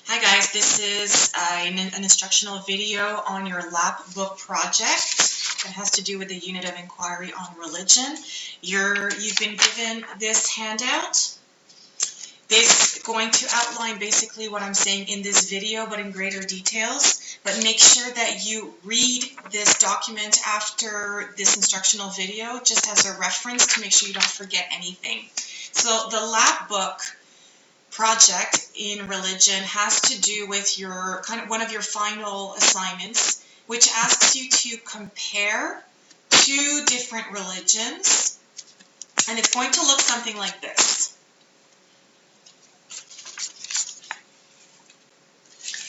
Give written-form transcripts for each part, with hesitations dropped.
Hi guys, this is an instructional video on your Lapbook project that has to do with the unit of inquiry on religion. You've been given this handout. This is going to outline basically what I'm saying in this video, but in greater details. But make sure that you read this document after this instructional video, just as a reference to make sure you don't forget anything. So the Lapbook project in religion has to do with your one of your final assignments, which asks you to compare two different religions, and it's going to look something like this.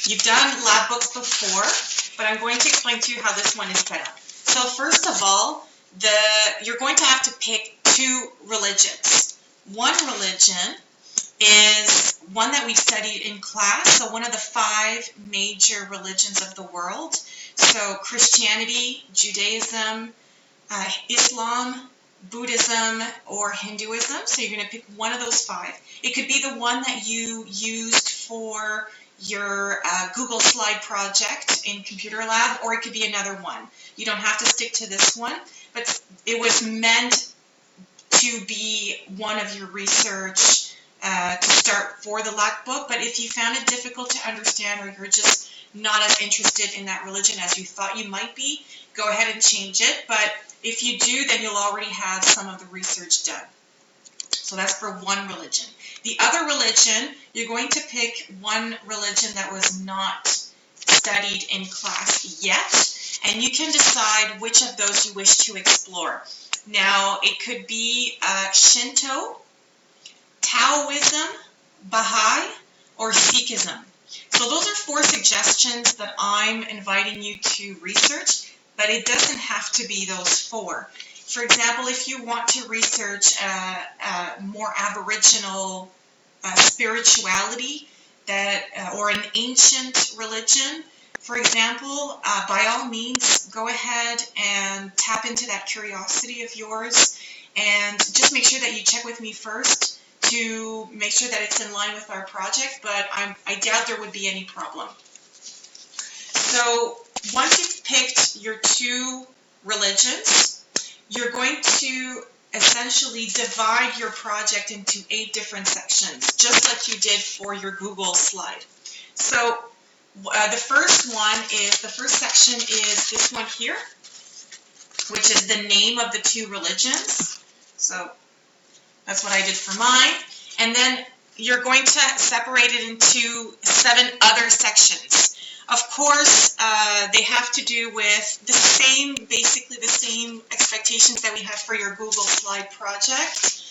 You've done lab books before, but I'm going to explain to you how this one is set up. So first of all, you're going to have to pick two religions. One religion is one that we've studied in class, so one of the 5 major religions of the world. So Christianity, Judaism, Islam, Buddhism, or Hinduism. So you're going to pick one of those 5. It could be the one that you used for your Google slide project in computer lab, or it could be another one. You don't have to stick to this one, but it was meant to be one of your research to start for the Lapbook. But if you found it difficult to understand, or you're just not as interested in that religion as you thought you might be, go ahead and change it. But if you do, then you'll already have some of the research done. So that's for one religion. The other religion, you're going to pick one religion that was not studied in class yet, and you can decide which of those you wish to explore. Now, it could be Shinto, Taoism, Baha'i, or Sikhism. So those are 4 suggestions that I'm inviting you to research, but it doesn't have to be those 4. For example, if you want to research more Aboriginal spirituality or an ancient religion, for example, by all means, go ahead and tap into that curiosity of yours, and just make sure that you check with me first to make sure that it's in line with our project, but I doubt there would be any problem. So once you've picked your 2 religions, you're going to essentially divide your project into 8 different sections, just like you did for your Google slide. So the first section is this one here, which is the name of the 2 religions. So that's what I did for mine. And then you're going to separate it into 7 other sections. Of course, they have to do with basically the same expectations that we have for your Google slide project.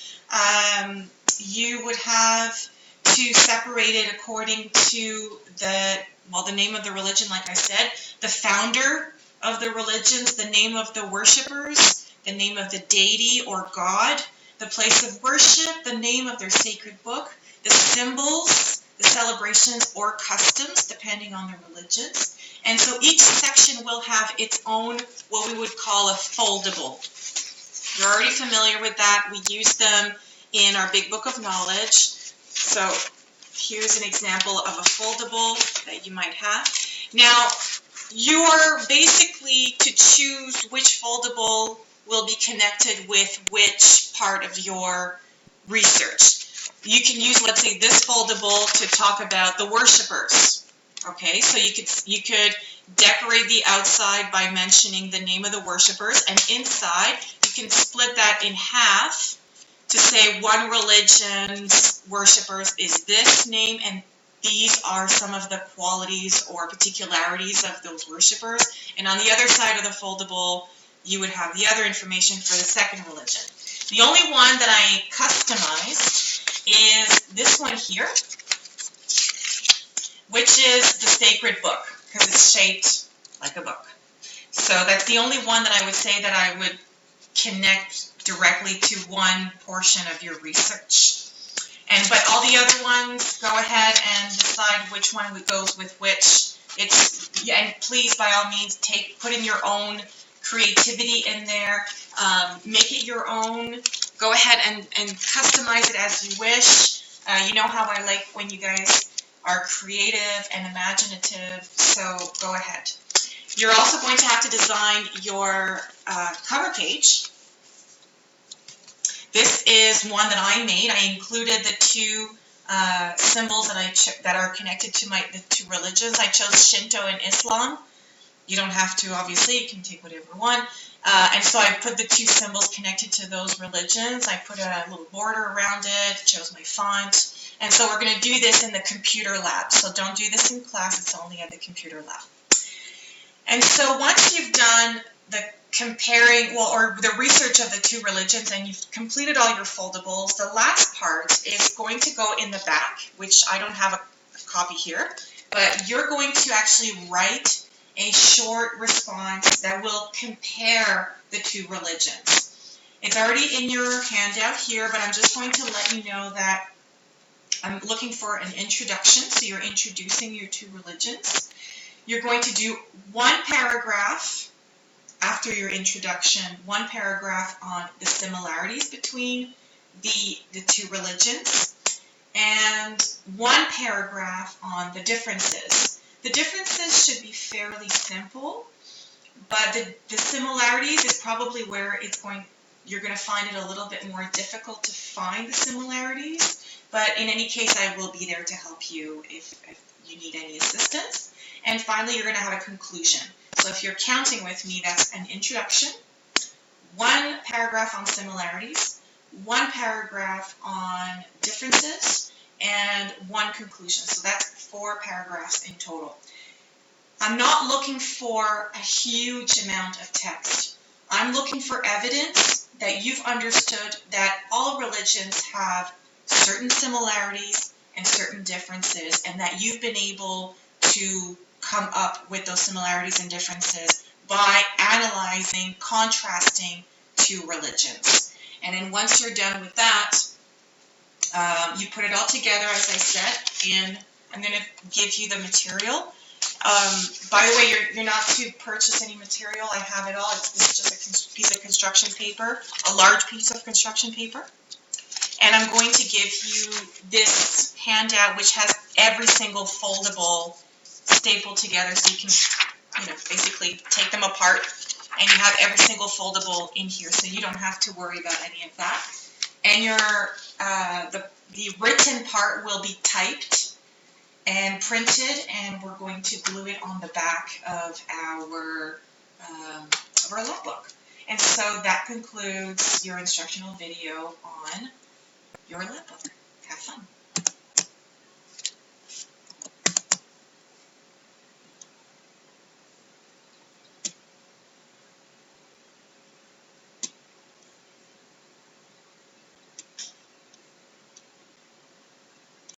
You would have to separate it according to the name of the religion, like I said, the founder of the religions, the name of the worshipers, the name of the deity or god, the place of worship, the name of their sacred book, the symbols, the celebrations or customs, depending on the religions. And so each section will have its own, what we would call a foldable. You're already familiar with that. We use them in our Big Book of Knowledge. So here's an example of a foldable that you might have. Now, you're basically to choose which foldable will be connected with which part of your research. You can use, let's say, this foldable to talk about the worshipers. Okay, so you could decorate the outside by mentioning the name of the worshipers, and inside you can split that in half to say one religion's worshipers is this name, and these are some of the qualities or particularities of those worshipers. And on the other side of the foldable, you would have the other information for the second religion. The only one that I customized is this one here, which is the sacred book, because it's shaped like a book. So that's the only one that I would say that I would connect directly to one portion of your research. But all the other ones, go ahead and decide which one goes with which. And please, by all means, put in your own creativity in there. Make it your own. Go ahead and customize it as you wish. You know how I like when you guys are creative and imaginative, so go ahead. You're also going to have to design your cover page. This is one that I made. I included the two symbols that are connected to the two religions. I chose Shinto and Islam. You don't have to, obviously. You can take whatever one. And so I put the two symbols connected to those religions. I put a little border around it, chose my font. And so we're going to do this in the computer lab. So don't do this in class. It's only at the computer lab. And so once you've done the comparing, or the research of the two religions, and you've completed all your foldables, the last part is going to go in the back, which I don't have a copy here, but you're going to actually write a short response that will compare the two religions. It's already in your handout here, but I'm just going to let you know that I'm looking for an introduction, so you're introducing your two religions. You're going to do one paragraph after your introduction, one paragraph on the similarities between the two religions, and one paragraph on the differences. The differences should be fairly simple, but the similarities is probably where you're going to find it a little bit more difficult to find the similarities, but in any case, I will be there to help you if you need any assistance. And finally, you're going to have a conclusion. So if you're counting with me, that's an introduction, one paragraph on similarities, one paragraph on differences, and one conclusion. So that's 4 paragraphs in total. I'm not looking for a huge amount of text. I'm looking for evidence that you've understood that all religions have certain similarities and certain differences, and that you've been able to come up with those similarities and differences by analyzing, contrasting two religions. And then once you're done with that, you put it all together, as I said, and I'm going to give you the material. By the way, you're not to purchase any material. I have it all. This is just a piece of construction paper, a large piece of construction paper. And I'm going to give you this handout, which has every single foldable stapled together, so you can, basically take them apart, and you have every single foldable in here, so you don't have to worry about any of that. And the written part will be typed and printed, and we're going to glue it on the back of our Lapbook. And so that concludes your instructional video on your Lapbook. Have fun.